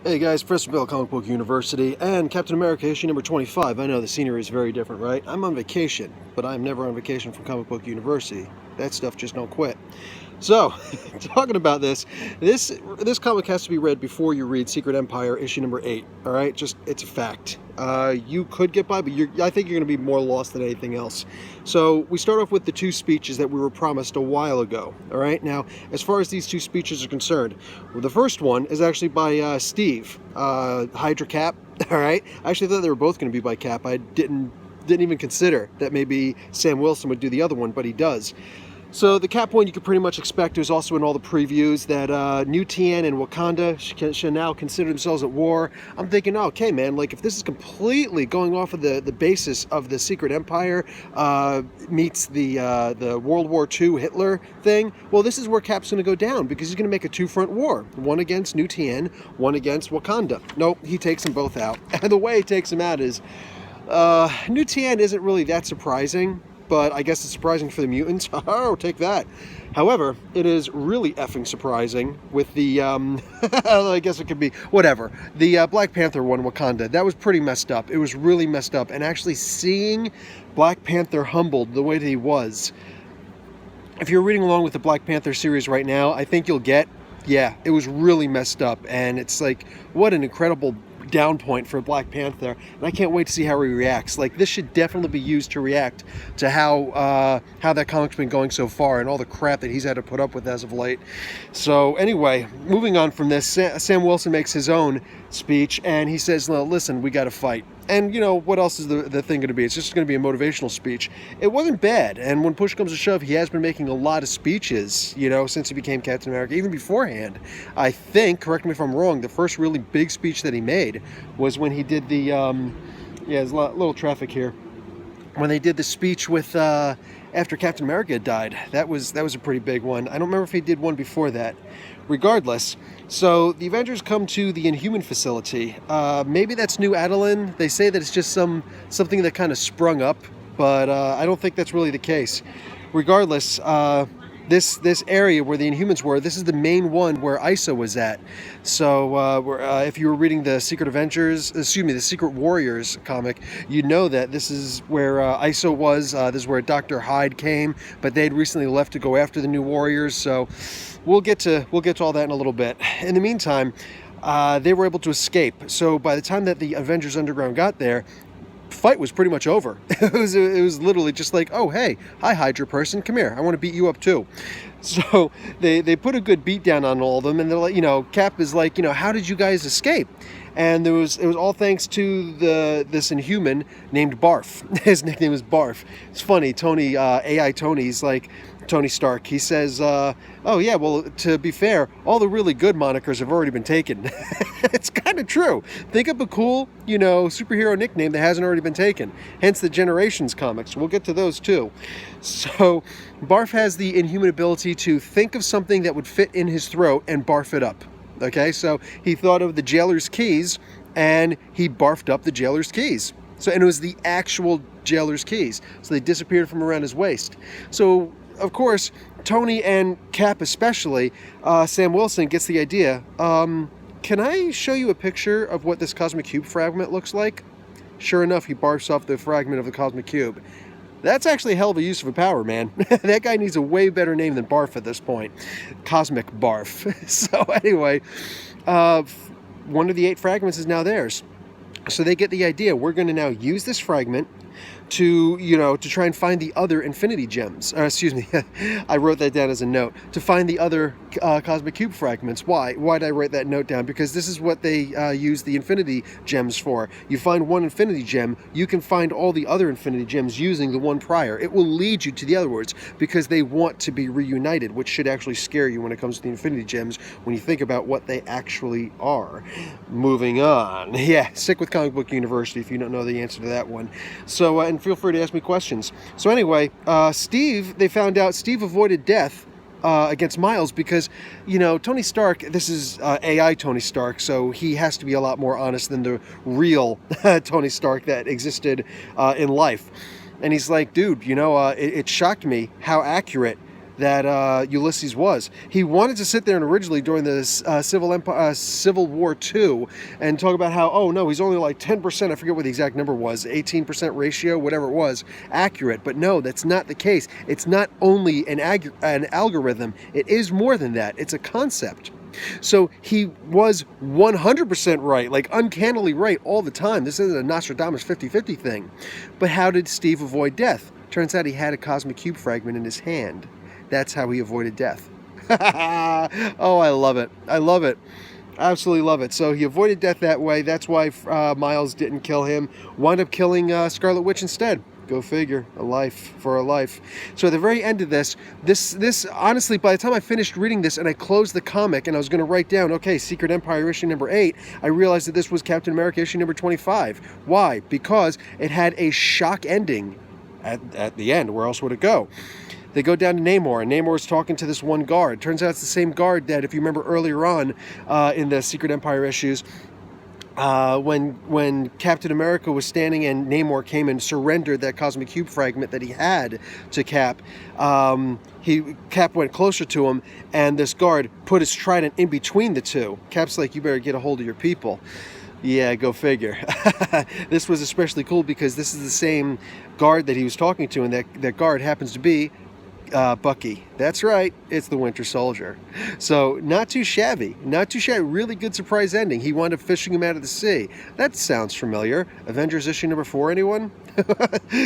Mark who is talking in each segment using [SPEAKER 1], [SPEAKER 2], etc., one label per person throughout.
[SPEAKER 1] Hey guys, Professor Bill, Comic Book University, and Captain America issue number 25. I know the scenery is very different, right? I'm on vacation, but I'm never on vacation from Comic Book University. That stuff just don't quit. So, talking about this comic has to be read before you read Secret Empire issue number 8. All right, just it's a fact. You could get by, but I think you're going to be more lost than anything else. So we start off with the two speeches that we were promised a while ago. All right, now as far as these two speeches are concerned, well, the first one is actually by Steve, Hydra Cap. All right, I actually thought they were both going to be by Cap. I didn't even consider that maybe Sam Wilson would do the other one, but he does. So the Cap one you could pretty much expect. There's also in all the previews that New Tien and Wakanda should now consider themselves at war. I'm thinking, oh, okay, man, like if this is completely going off of the basis of the Secret Empire meets the World War II Hitler thing, well, this is where Cap's going to go down because he's going to make a two-front war. One against New Tien, one against Wakanda. Nope, he takes them both out. And the way he takes them out is New Tien isn't really that surprising. But I guess it's surprising for the mutants. Oh, take that. However, it is really effing surprising with the, I guess it could be, whatever. The Black Panther one, Wakanda, that was pretty messed up. It was really messed up. And actually seeing Black Panther humbled the way that he was, if you're reading along with the Black Panther series right now, I think you'll get, yeah, it was really messed up. And it's like, what an incredible down point for Black Panther, and I can't wait to see how he reacts. Like, this should definitely be used to react to how that comic's been going so far and all the crap that he's had to put up with as of late. So anyway, moving on from this, Sam Wilson makes his own speech and he says, no, listen, we got to fight. And, you know, what else is the thing going to be? It's just going to be a motivational speech. It wasn't bad. And when push comes to shove, he has been making a lot of speeches, you know, since he became Captain America, even beforehand. I think, correct me if I'm wrong, the first really big speech that he made was when he did the, there's a little traffic here. When they did the speech with, after Captain America had died. That was a pretty big one. I don't remember if he did one before that. Regardless, so the Avengers come to the Inhuman facility. Maybe that's New Adelan. They say that it's just something that kind of sprung up, but I don't think that's really the case. Regardless, this area where the Inhumans were, this is the main one where ISO was at. So if you were reading the Secret Warriors comic, you know that this is where ISO was. This is where Dr. Hyde came, but they had recently left to go after the New Warriors. So we'll get to all that in a little bit. In the meantime, they were able to escape. So by the time that the Avengers Underground got there, fight was pretty much over. It was literally just like, oh, hey, hi, Hydra person, come here, I want to beat you up too. So they put a good beat down on all of them, and they're like, you know, Cap is like, you know, how did you guys escape? And it was all thanks to this Inhuman named Barf. His nickname is Barf. It's funny, Tony, AI Tony's like, Tony Stark, he says, oh yeah, well, to be fair, all the really good monikers have already been taken. It's kind of true. Think of a cool, you know, superhero nickname that hasn't already been taken. Hence the Generations comics. We'll get to those too. So Barf has the Inhuman ability to think of something that would fit in his throat and barf it up. Okay, so he thought of the jailer's keys and he barfed up the jailer's keys. So, and it was the actual jailer's keys. So they disappeared from around his waist. So of course, Tony and Cap especially, Sam Wilson gets the idea, can I show you a picture of what this Cosmic Cube fragment looks like? Sure enough, he barfs off the fragment of the Cosmic Cube. That's actually a hell of a use of a power, man. That guy needs a way better name than Barf at this point. Cosmic Barf. So anyway, one of the 8 fragments is now theirs. So they get the idea, we're going to now use this fragment to, you know, to try and find the other Infinity Gems. Excuse me, I wrote that down as a note. To find the other Cosmic Cube fragments. Why? Why did I write that note down? Because this is what they use the Infinity Gems for. You find one Infinity Gem, you can find all the other Infinity Gems using the one prior. It will lead you to the other words because they want to be reunited, which should actually scare you when it comes to the Infinity Gems when you think about what they actually are. Moving on. Yeah, stick with Comic Book University if you don't know the answer to that one. So, and feel free to ask me questions. So anyway, they found out Steve avoided death against Miles because, you know, Tony Stark, this is AI Tony Stark, so he has to be a lot more honest than the real Tony Stark that existed in life. And he's like, dude, you know, it shocked me how accurate that Ulysses was. He wanted to sit there and originally during the Civil War II and talk about how, oh no, he's only like 10%, I forget what the exact number was, 18% ratio, whatever it was, accurate. But no, that's not the case. It's not only an algorithm, it is more than that. It's a concept. So he was 100% right, like uncannily right all the time. This isn't a Nostradamus 50-50 thing. But how did Steve avoid death? Turns out he had a cosmic cube fragment in his hand. That's how he avoided death. Oh, I love it. I love it. Absolutely love it. So he avoided death that way. That's why Miles didn't kill him. Wound up killing Scarlet Witch instead. Go figure. A life for a life. So at the very end of this honestly, by the time I finished reading this and I closed the comic and I was going to write down, okay, Secret Empire issue number 8, I realized that this was Captain America issue number 25. Why? Because it had a shock ending at the end. Where else would it go? They go down to Namor, and Namor's talking to this one guard. Turns out it's the same guard that, if you remember earlier on in the Secret Empire issues, when Captain America was standing and Namor came and surrendered that cosmic cube fragment that he had to Cap, Cap went closer to him, and this guard put his trident in between the two. Cap's like, you better get a hold of your people. Yeah, go figure. This was especially cool because this is the same guard that he was talking to, and that guard happens to be Bucky. That's right, it's the Winter Soldier. So not too shabby, really good surprise ending. He wound up fishing him out of the sea. That sounds familiar. Avengers issue number 4, anyone?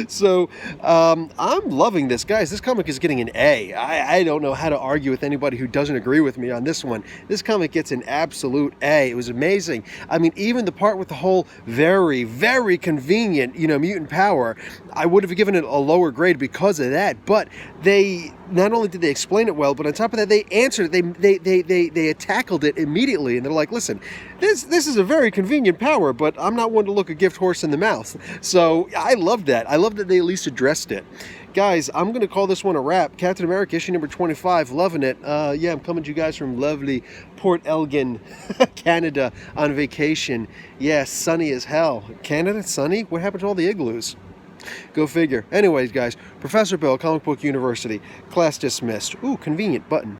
[SPEAKER 1] So I'm loving this, guys. This comic is getting an A. I don't know how to argue with anybody who doesn't agree with me on this one. This comic gets an absolute A. It was amazing. I mean, even the part with the whole very, very convenient, mutant power, I would have given it a lower grade because of that. But they not only did they explain it well, but on top of that, they answered it. They tackled it immediately, and they're like, listen, this is a very convenient power, but I'm not one to look a gift horse in the mouth. So I love that. I love that they at least addressed it. Guys, I'm going to call this one a wrap. Captain America issue number 25, loving it. Yeah, I'm coming to you guys from lovely Port Elgin, Canada, on vacation. Yeah, sunny as hell. Canada, sunny? What happened to all the igloos? Go figure. Anyways, guys, Professor Bill, Comic Book University. Class dismissed. Ooh, convenient button.